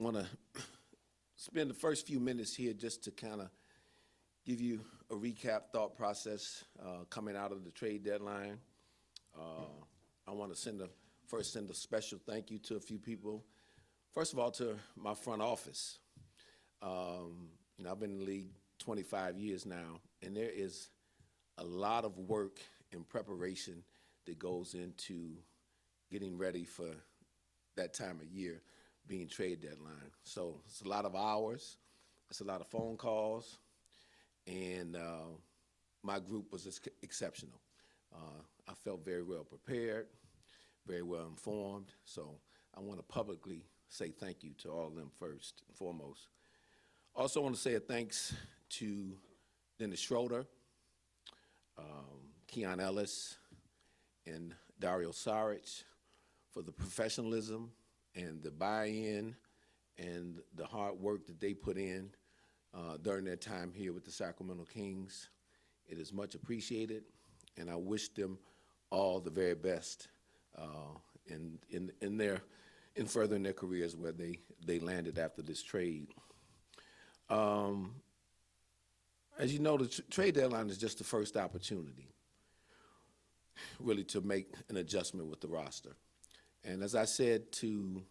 want to spend the first few minutes here just to kind of give you a recap thought process coming out of the trade deadline. I want to send a special thank you to a few people. First of all, to my front office. I've been in the league 25 years now, and there is a lot of work and preparation that goes into getting ready for that time of year, being trade deadline. So it's a lot of hours, it's a lot of phone calls, and my group was exceptional. I felt very well prepared, very well informed, so I want to publicly say thank you to all of them first and foremost. Also want to say a thanks to Dennis Schroeder, Keon Ellis, and Dario Saric for the professionalism and the buy-in and the hard work that they put in during their time here with the Sacramento-Kings. It is much appreciated, and I wish them all the very best in furthering their careers where they landed after this trade. As you know, the trade deadline is just the first opportunity, really, to make an adjustment with the roster. And as I said to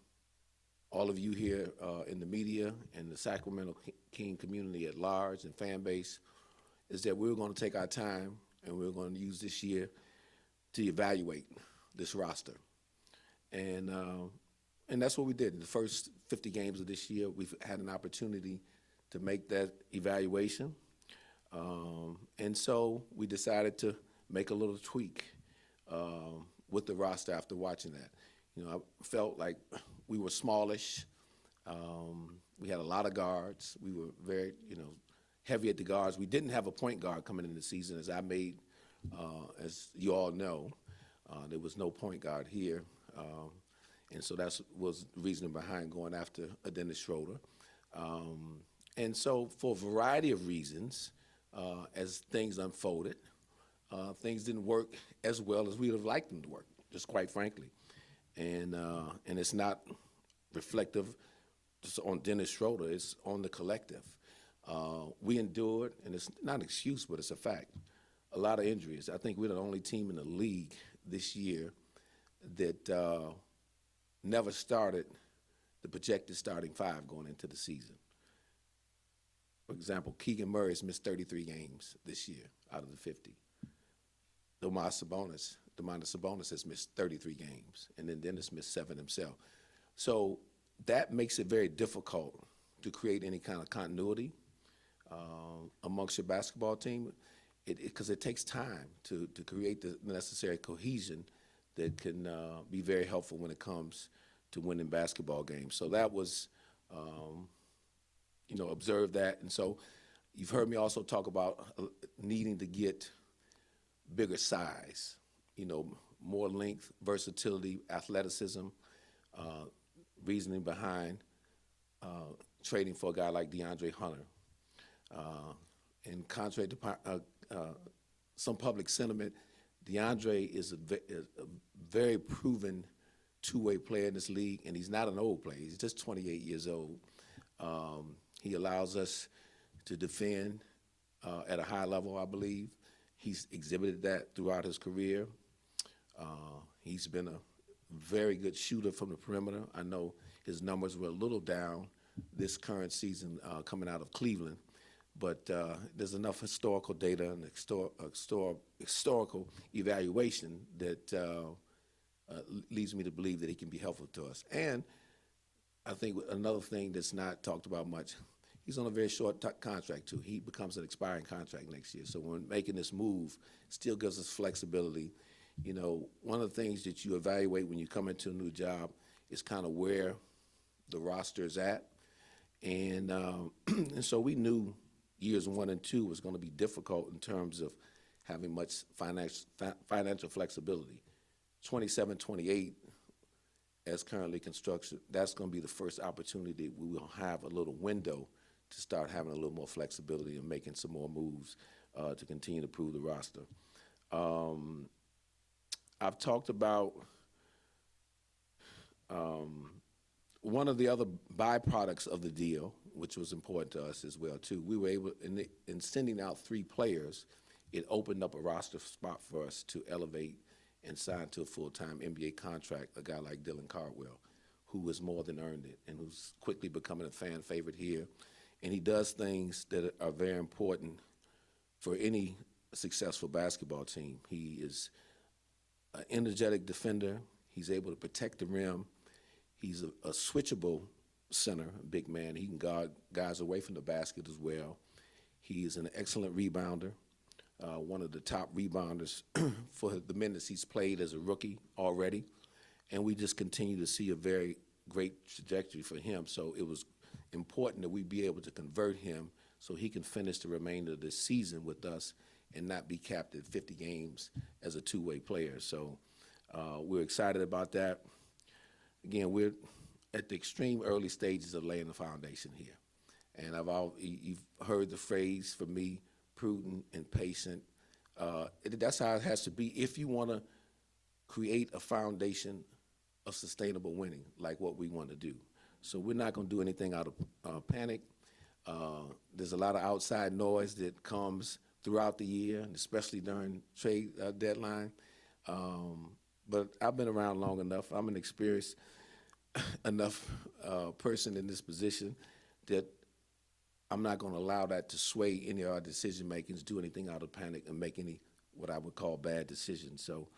all of you here in the media and the Sacramento King community at large and fan base, is that we're going to take our time and we're going to use this year to evaluate this roster. And that's what we did. In the first 50 games of this year, we've had an opportunity to make that evaluation. And so we decided to make a little tweak with the roster after watching that. I felt like we were smallish. We had a lot of guards. We were very, heavy at the guards. We didn't have a point guard coming into the season, as you all know. There was no point guard here. And so that was the reasoning behind going after a Dennis Schroeder. And so for a variety of reasons, as things unfolded, things didn't work as well as we would have liked them to work, just quite frankly. And it's not reflective just on Dennis Schroeder, it's on the collective. We endured, and it's not an excuse, but it's a fact, a lot of injuries. I think we're the only team in the league this year that never started the projected starting five going into the season. For example, Keegan Murray has missed 33 games this year out of the 50. Domantas Sabonis has missed 33 games, and then Dennis missed 7 himself. So that makes it very difficult to create any kind of continuity amongst your basketball team, because it takes time to create the necessary cohesion that can be very helpful when it comes to winning basketball games. So that was, observe that. And so you've heard me also talk about needing to get bigger size, more length, versatility, athleticism, reasoning behind trading for a guy like DeAndre Hunter. And contrary to some public sentiment, DeAndre is a very proven two-way player in this league, and he's not an old player. He's just 28 years old. He allows us to defend at a high level, I believe. He's exhibited that throughout his career. He's been a very good shooter from the perimeter. I know his numbers were a little down this current season coming out of Cleveland, but there's enough historical data and historical evaluation that leads me to believe that he can be helpful to us. And I think another thing that's not talked about much, he's on a very short contract too. He becomes an expiring contract next year. So when making this move, still gives us flexibility. One of the things that you evaluate when you come into a new job is kind of where the roster is at. And so we knew years 1 and 2 was going to be difficult in terms of having much financial flexibility. 27, 28, as currently constructed, that's going to be the first opportunity we will have a little window to start having a little more flexibility and making some more moves to continue to improve the roster. I've talked about One of the other byproducts of the deal, which was important to us as well too, we were able, in sending out 3 players, it opened up a roster spot for us to elevate and sign to a full-time NBA contract a guy like Dylan Cardwell, who has more than earned it and who's quickly becoming a fan favorite here. And he does things that are very important for any successful basketball team. He is an energetic defender. He's able to protect the rim. He's a switchable center, a big man. He can guard guys away from the basket as well. He is an excellent rebounder, one of the top rebounders for the minutes he's played as a rookie already. And we just continue to see a very great trajectory for him. So it was important that we be able to convert him so he can finish the remainder of this season with us and not be capped at 50 games as a two-way player. So we're excited about that. Again, we're at the extreme early stages of laying the foundation here. And you've heard the phrase from me, prudent and patient. That's how it has to be if you want to create a foundation of sustainable winning, like what we want to do. So we're not going to do anything out of panic. There's a lot of outside noise that comes throughout the year, and especially during trade deadline. But I've been around long enough. I'm an experienced enough person in this position that I'm not going to allow that to sway any of our decision makings, do anything out of panic, and make any what I would call bad decisions. So,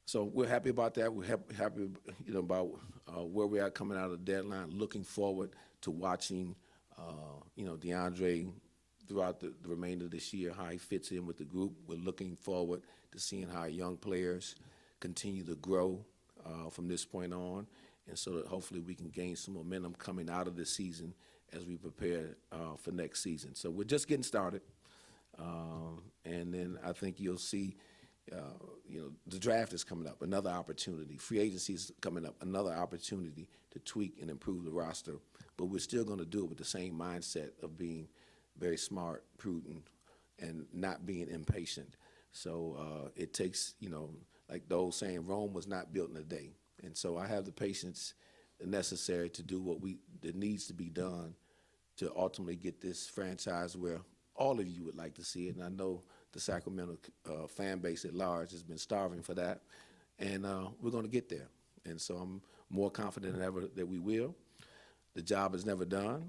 so we're happy about that. We're happy, about where we are coming out of the deadline. Looking forward to watching, DeAndre throughout the remainder of this year, how he fits in with the group. We're looking forward to seeing how young players continue to grow from this point on, and so that hopefully we can gain some momentum coming out of this season as we prepare for next season. So we're just getting started, and then I think you'll see, the draft is coming up, another opportunity. Free agency is coming up, another opportunity to tweak and improve the roster. But we're still going to do it with the same mindset of being very smart, prudent, and not being impatient. So it takes, like the old saying, Rome was not built in a day. And so I have the patience necessary to do that needs to be done to ultimately get this franchise where all of you would like to see it. And I know the Sacramento fan base at large has been starving for that. And we're going to get there. And so I'm more confident than ever that we will. The job is never done.